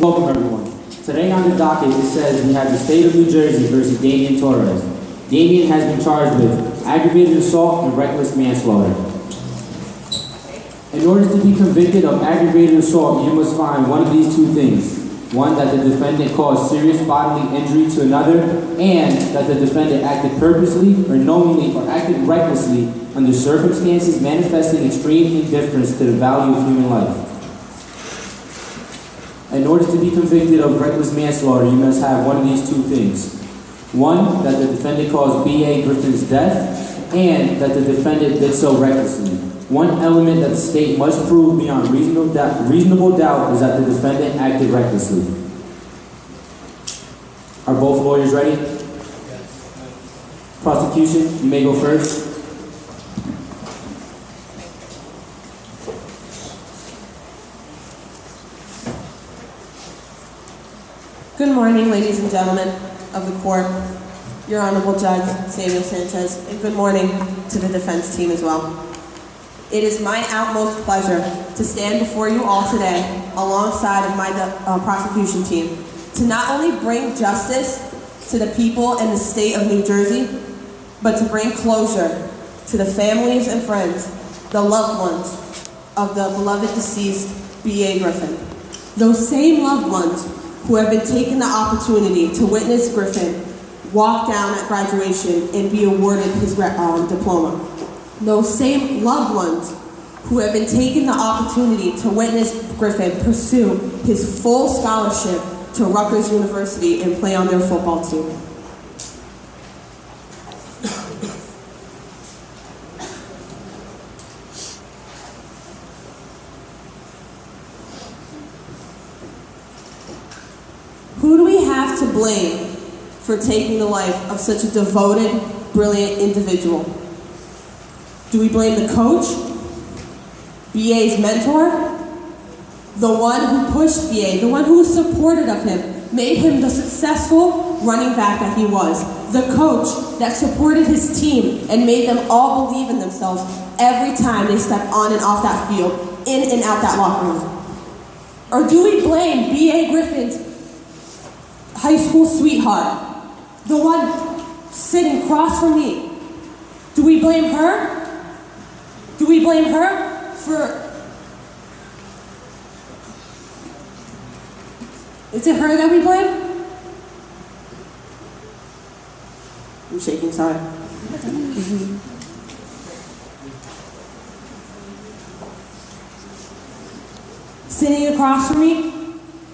Welcome everyone. Today on the docket it says we have the state of New Jersey versus Damian Torres. Damian has been charged with aggravated assault and reckless manslaughter. In order to be convicted of aggravated assault, you must find one of these two things. One, that the defendant caused serious bodily injury to another, and that the defendant acted purposely or knowingly or acted recklessly under circumstances manifesting extreme indifference to the value of human life. In order to be convicted of reckless manslaughter, you must have one of these two things. One, that the defendant caused B.A. Griffin's death, and that the defendant did so recklessly. One element that the state must prove beyond reasonable doubt is that the defendant acted recklessly. Are both lawyers ready? Prosecution, you may go first. Good morning, ladies and gentlemen of the court, Your Honorable Judge Samuel Sanchez, and good morning to the defense team as well. It is my utmost pleasure to stand before you all today alongside of my prosecution team to not only bring justice to the people in the state of New Jersey, but to bring closure to the families and friends, the loved ones of the beloved deceased B.A. Griffin. Those same loved ones who have been taking the opportunity to witness Griffin walk down at graduation and be awarded his diploma. Those same loved ones who have been taking the opportunity to witness Griffin pursue his full scholarship to Rutgers University and play on their football team. Who do we have to blame for taking the life of such a devoted, brilliant individual? Do we blame the coach? B.A.'s mentor? The one who pushed B.A., the one who was supportive of him, made him the successful running back that he was. The coach that supported his team and made them all believe in themselves every time they stepped on and off that field, in and out that locker room. Or do we blame B.A. Griffin's high school sweetheart, the one sitting across from me? Do we blame her? Do we blame her for... Is it her that we blame? I'm shaking, sorry. Sitting across from me,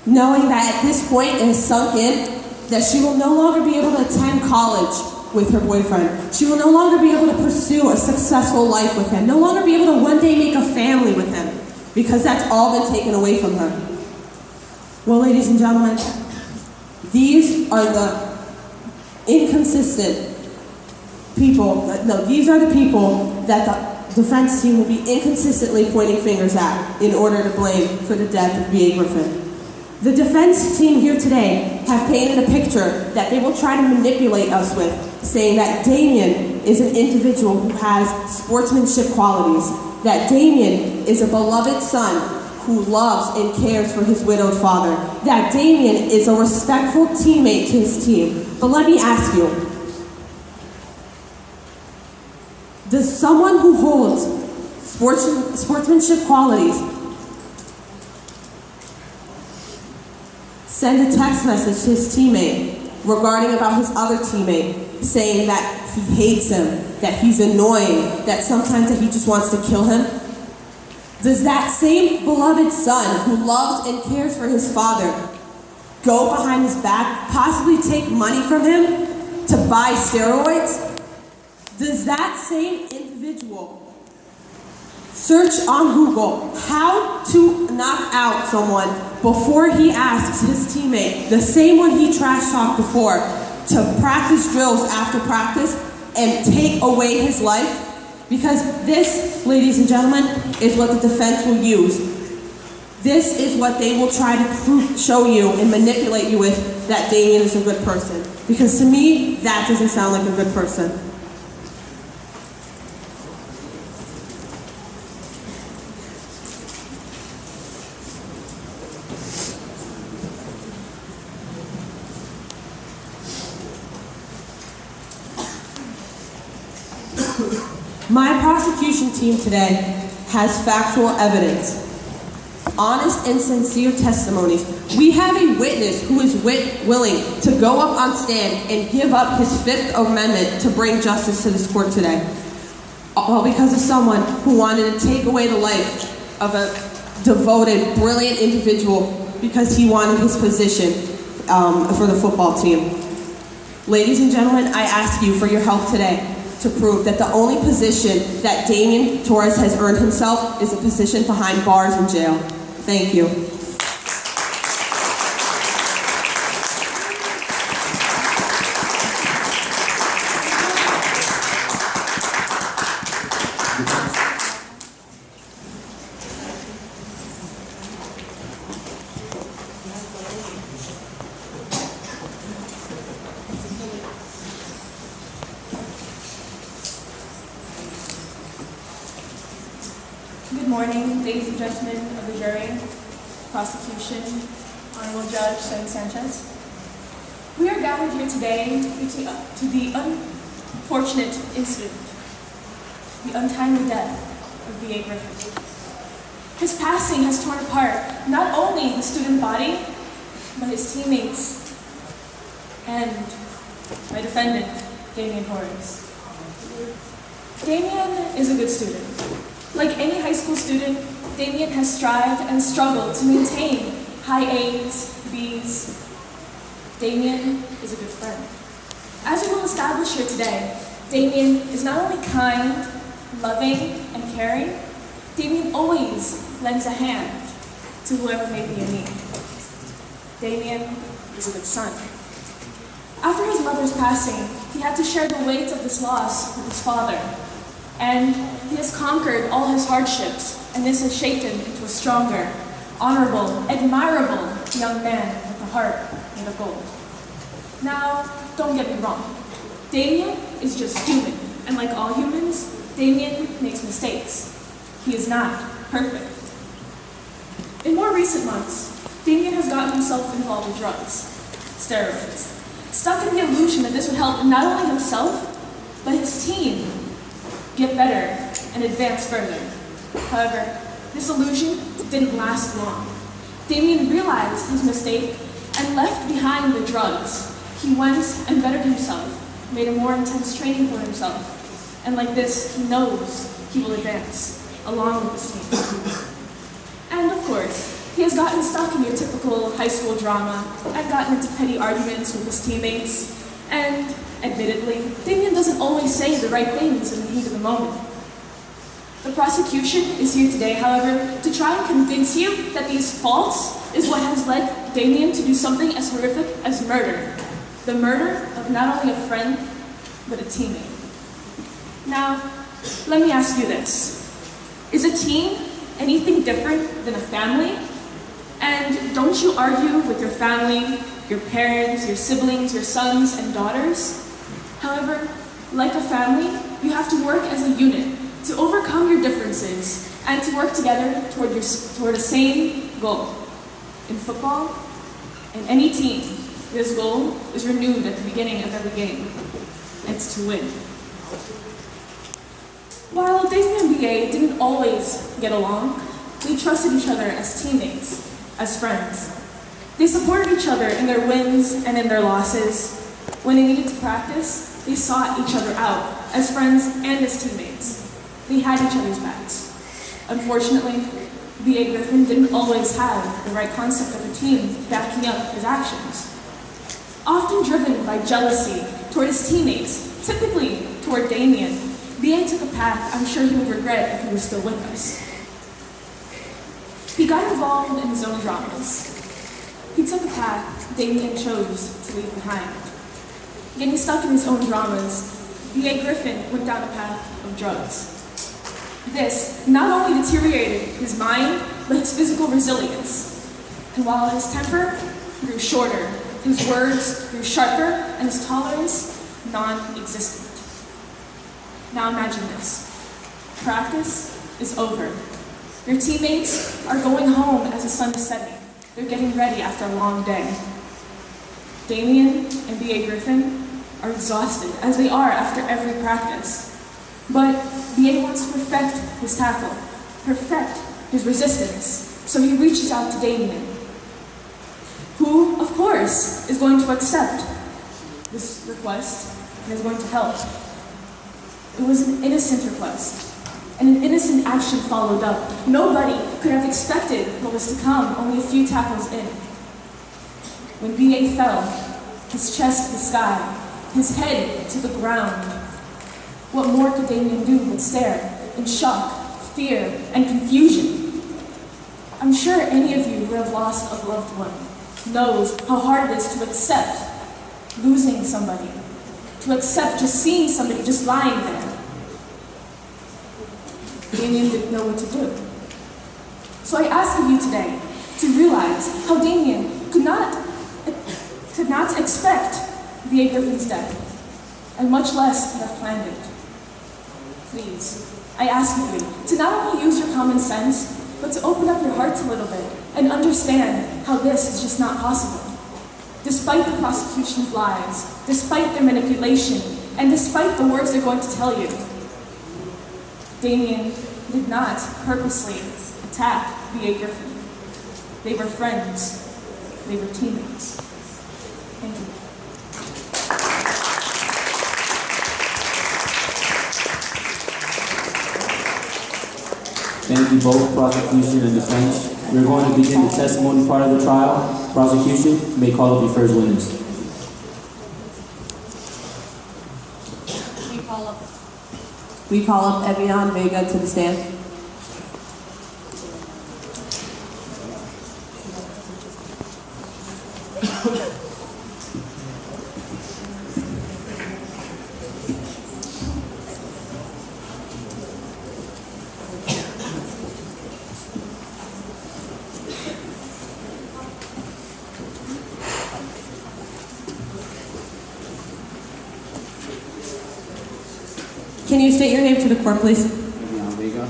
knowing that at this point it has sunk in that she will no longer be able to attend college with her boyfriend. She will no longer be able to pursue a successful life with him, no longer be able to one day make a family with him, because that's all been taken away from her. Well, ladies and gentlemen, these are the inconsistent people, these are the people that the defense team will be inconsistently pointing fingers at in order to blame for the death of B.A. Griffin. The defense team here today have painted a picture that they will try to manipulate us with, saying that Damian is an individual who has sportsmanship qualities, that Damian is a beloved son who loves and cares for his widowed father, that Damian is a respectful teammate to his team. But let me ask you, does someone who holds sportsmanship qualities send a text message to his teammate regarding about his other teammate, saying that he hates him, that he's annoying, that sometimes that he just wants to kill him? Does that same beloved son who loves and cares for his father go behind his back, possibly take money from him to buy steroids? Does that same individual search on Google how to knock out someone before he asks his teammate, the same one he trash talked before, to practice drills after practice and take away his life? Because this, ladies and gentlemen, is what the defense will use. This is what they will try to show you and manipulate you with, that Damian is a good person. Because to me, that doesn't sound like a good person. My prosecution team today has factual evidence, honest and sincere testimonies. We have a witness who is willing to go up on stand and give up his Fifth Amendment to bring justice to this court today. All because of someone who wanted to take away the life of a devoted, brilliant individual because he wanted his position for the football team. Ladies and gentlemen, I ask you for your help today to prove that the only position that Damian Torres has earned himself is a position behind bars in jail. Thank you. Good morning, ladies and gentlemen of the jury, prosecution, Honorable Judge Sanchez. We are gathered here today to the unfortunate incident, the untimely death of B.A. Griffin. His passing has torn apart not only the student body, but his teammates and my defendant, Damian Torres. Damian is a good student. Like any high school student, Damian has strived and struggled to maintain high A's, B's. Damian is a good friend. As we will establish here today, Damian is not only kind, loving, and caring, Damian always lends a hand to whoever may be in need. Damian is a good son. After his mother's passing, he had to share the weight of this loss with his father. And he has conquered all his hardships, and this has shaped him into a stronger, honorable, admirable young man with a heart made of gold. Now, don't get me wrong. Damian is just human, and like all humans, Damian makes mistakes. He is not perfect. In more recent months, Damian has gotten himself involved with drugs, steroids, stuck in the illusion that this would help not only himself, but his team get better and advance further. However, this illusion didn't last long. Damian realized his mistake and left behind the drugs. He went and bettered himself, made a more intense training for himself, and like this, he knows he will advance along with his team. And of course, he has gotten stuck in your typical high school drama and gotten into petty arguments with his teammates, and admittedly, Damian doesn't always say the right things in the heat of the moment. The prosecution is here today, however, to try and convince you that these faults is what has led Damian to do something as horrific as murder. The murder of not only a friend, but a teammate. Now, let me ask you this. Is a team anything different than a family? And don't you argue with your family, your parents, your siblings, your sons and daughters? However, like a family, you have to work as a unit to overcome your differences and to work together toward a same goal. In football, in any team, this goal is renewed at the beginning of every game. It's to win. While Damian and B.A. didn't always get along, they trusted each other as teammates, as friends. They supported each other in their wins and in their losses. When they needed to practice, they sought each other out as friends and as teammates. They had each other's backs. Unfortunately, B.A. Griffin didn't always have the right concept of a team backing up his actions. Often driven by jealousy toward his teammates, typically toward Damian, B.A. took a path I'm sure he would regret if he was still with us. He got involved in his own dramas. He took a path Damian chose to leave behind. Getting stuck in his own dramas, B.A. Griffin went down a path of drugs. This not only deteriorated his mind, but his physical resilience. And while his temper grew shorter, his words grew sharper, and his tolerance non-existent. Now imagine this. Practice is over. Your teammates are going home as the sun is setting. They're getting ready after a long day. Damian and B.A. Griffin are exhausted, as they are after every practice. But B.A. wants to perfect his tackle, perfect his resistance. So he reaches out to Damien, who, of course, is going to accept this request and is going to help. It was an innocent request, and an innocent action followed up. Nobody could have expected what was to come only a few tackles in. When B.A. fell, his chest to the sky, his head to the ground, what more could Damien do but stare in shock, fear, and confusion? I'm sure any of you who have lost a loved one knows how hard it is to accept losing somebody, to accept just seeing somebody just lying there. Damien didn't know what to do. So I ask of you today to realize how Damien could not expect B.A. Griffin's death, and much less could have planned it. Please, I ask of you to not only use your common sense, but to open up your hearts a little bit and understand how this is just not possible. Despite the prosecution's lies, despite their manipulation, and despite the words they're going to tell you, Damien did not purposely attack B.A. Griffin. They were friends. They were teammates. Thank you. Thank you both, prosecution and defense. We're going to begin the testimony part of the trial. Prosecution, you may call up your first witness. We call up Evian Vega to the stand. Can you state your name to the court, please? Evian Vega.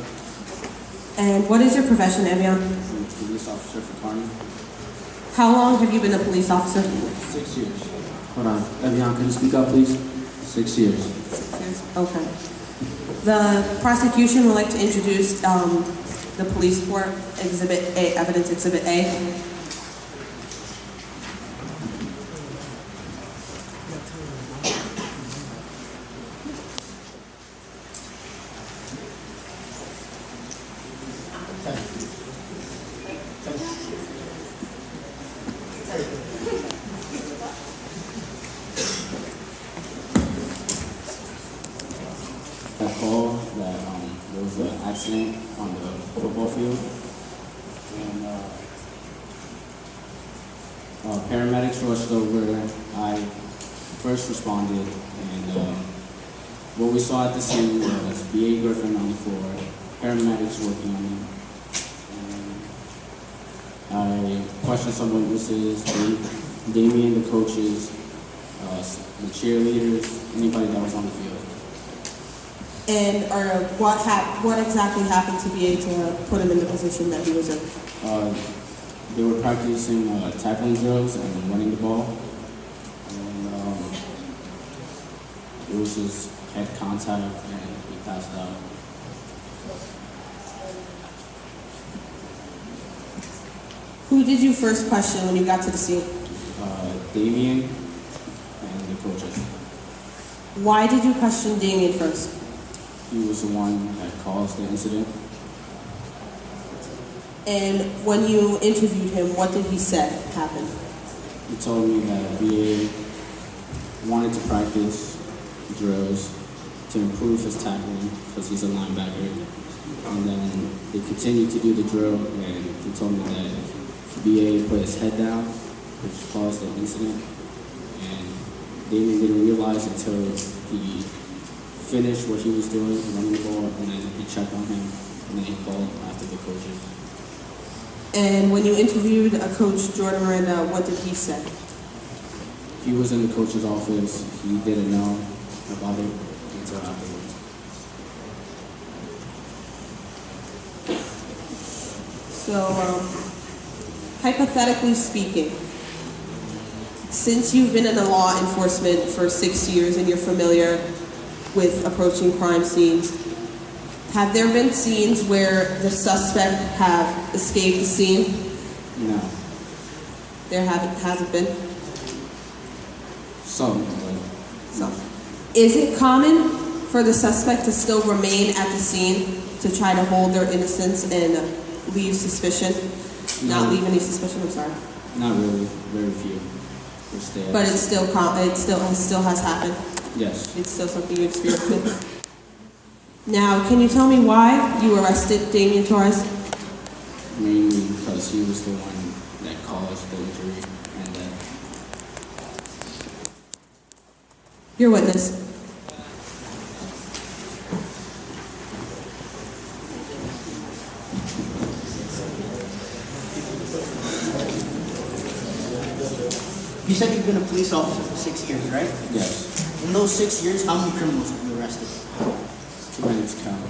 And what is your profession, Evian? I'm a police officer for Kearney. How long have you been a police officer? 6 years. Hold on. Evian, can you speak up, please? 6 years. Okay. The prosecution would like to introduce the police report, Exhibit A, Evidence Exhibit A. That call that there was an accident on the football field, and paramedics rushed over. I first responded, and what we saw at the scene was B.A. Griffin on the floor, paramedics working on him. And I questioned some witnesses, Damien, the coaches, the cheerleaders, anybody that was on the field. And what exactly happened to B.A. to put him in the position that he was in? They were practicing tackling drills and running the ball. And it was just head contact and he passed out. Who did you first question when you got to the scene? Damien and the coaches. Why did you question Damien first? He was the one that caused the incident. And when you interviewed him, what did he say happened? He told me that BA wanted to practice drills to improve his tackling because he's a linebacker. And then they continued to do the drill, and he told me that BA put his head down, which caused the incident. And Damien didn't realize until he finished what he was doing, running the ball, and then he checked on him, and then he called after the coaches. And when you interviewed Coach Jordan Miranda, what did he say? He was in the coach's office. He didn't know about it until afterwards. So, hypothetically speaking, since you've been in the law enforcement for 6 years and you're familiar with approaching crime scenes, Have there been scenes where the suspect have escaped the scene? No. There hasn't been? Some, So, is it common for the suspect to still remain at the scene to try to hold their innocence and leave suspicion? Not No. leave any suspicion, I'm sorry. not really. Very few. Which they But it's still it still has happened. yes. It's still something you experienced with. Now, can you tell me why you arrested Damien Torres? Mainly because he was the one that caused the injury and that Your witness. You said you've been a police officer for 6 years, right? yes. In those 6 years, how many criminals have you arrested? Too many to count.